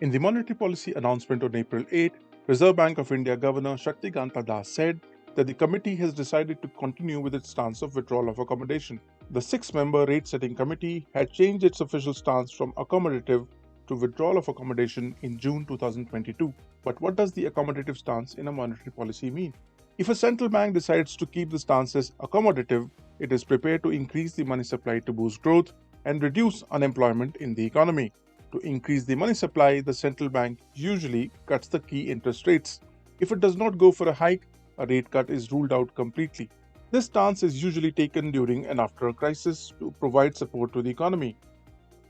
In the monetary policy announcement on April 8, Reserve Bank of India Governor Shaktikanta Das said that the committee has decided to continue with its stance of withdrawal of accommodation. The six-member rate-setting committee had changed its official stance from accommodative to withdrawal of accommodation in June 2022. But what does the accommodative stance in a monetary policy mean? If a central bank decides to keep the stance as accommodative, it is prepared to increase the money supply to boost growth and reduce unemployment in the economy. To increase the money supply, the central bank usually cuts the key interest rates. If it does not go for a hike, a rate cut is ruled out completely. This stance is usually taken during and after a crisis to provide support to the economy.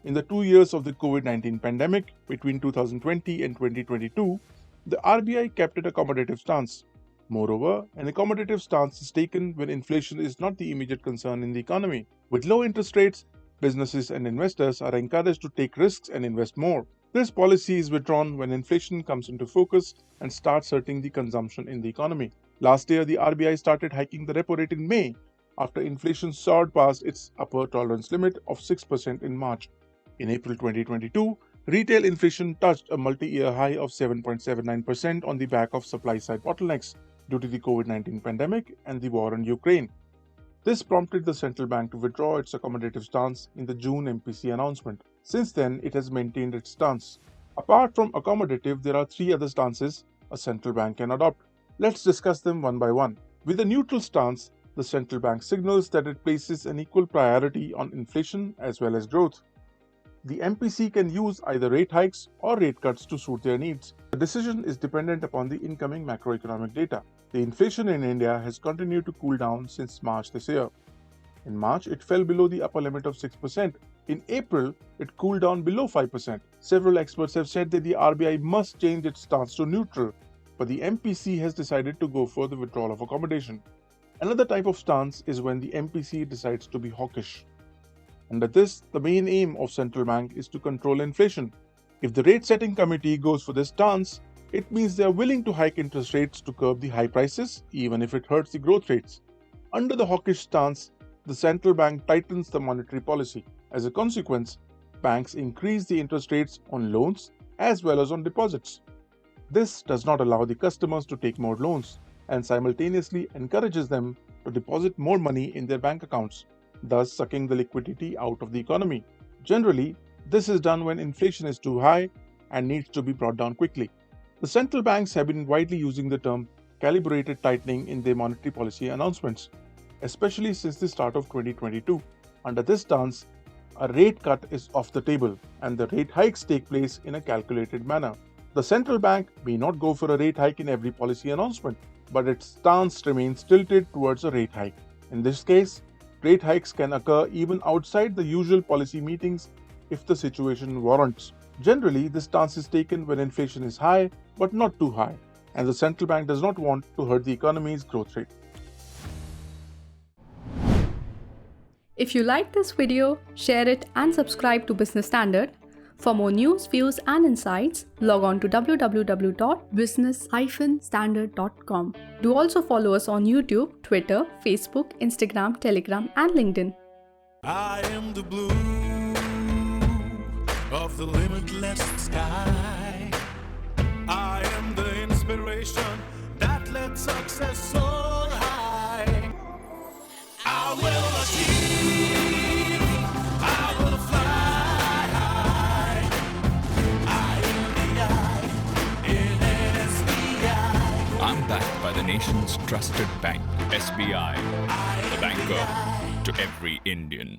In the 2 years of the COVID-19 pandemic, between 2020 and 2022, the RBI kept an accommodative stance. Moreover, an accommodative stance is taken when inflation is not the immediate concern in the economy. With low interest rates, businesses and investors are encouraged to take risks and invest more. This policy is withdrawn when inflation comes into focus and starts hurting the consumption in the economy. Last year, the RBI started hiking the repo rate in May after inflation soared past its upper tolerance limit of 6% in March. In April 2022, retail inflation touched a multi-year high of 7.79% on the back of supply-side bottlenecks due to the COVID-19 pandemic and the war in Ukraine. This prompted the central bank to withdraw its accommodative stance in the June MPC announcement. Since then, it has maintained its stance. Apart from accommodative, there are three other stances a central bank can adopt. Let's discuss them one by one. With a neutral stance, the central bank signals that it places an equal priority on inflation as well as growth. The MPC can use either rate hikes or rate cuts to suit their needs. The decision is dependent upon the incoming macroeconomic data. The inflation in India has continued to cool down since March this year. In March, it fell below the upper limit of 6%. In April, it cooled down below 5%. Several experts have said that the RBI must change its stance to neutral, but the MPC has decided to go for the withdrawal of accommodation. Another type of stance is when the MPC decides to be hawkish. Under this, the main aim of central bank is to control inflation. If the rate-setting committee goes for this stance, it means they are willing to hike interest rates to curb the high prices, even if it hurts the growth rates. Under the hawkish stance, the central bank tightens the monetary policy. As a consequence, banks increase the interest rates on loans as well as on deposits. This does not allow the customers to take more loans and simultaneously encourages them to deposit more money in their bank accounts, thus sucking the liquidity out of the economy. Generally, this is done when inflation is too high and needs to be brought down quickly. The central banks have been widely using the term calibrated tightening in their monetary policy announcements, especially since the start of 2022. Under this stance, a rate cut is off the table and the rate hikes take place in a calculated manner. The central bank may not go for a rate hike in every policy announcement, but its stance remains tilted towards a rate hike. In this case, rate hikes can occur even outside the usual policy meetings if the situation warrants. Generally, this stance is taken when inflation is high but not too high, and the central bank does not want to hurt the economy's growth rate. If you like this video, share it and subscribe to Business Standard. For more news, views and insights, log on to www.business-standard.com. Do also follow us on YouTube, Twitter, Facebook, Instagram, Telegram and LinkedIn. I am the blue of the limitless sky. I am the inspiration that lets success soar high. I will achieve, I will fly high. I am the I in SBI. I'm backed by the nation's trusted bank, SBI, the banker to every Indian.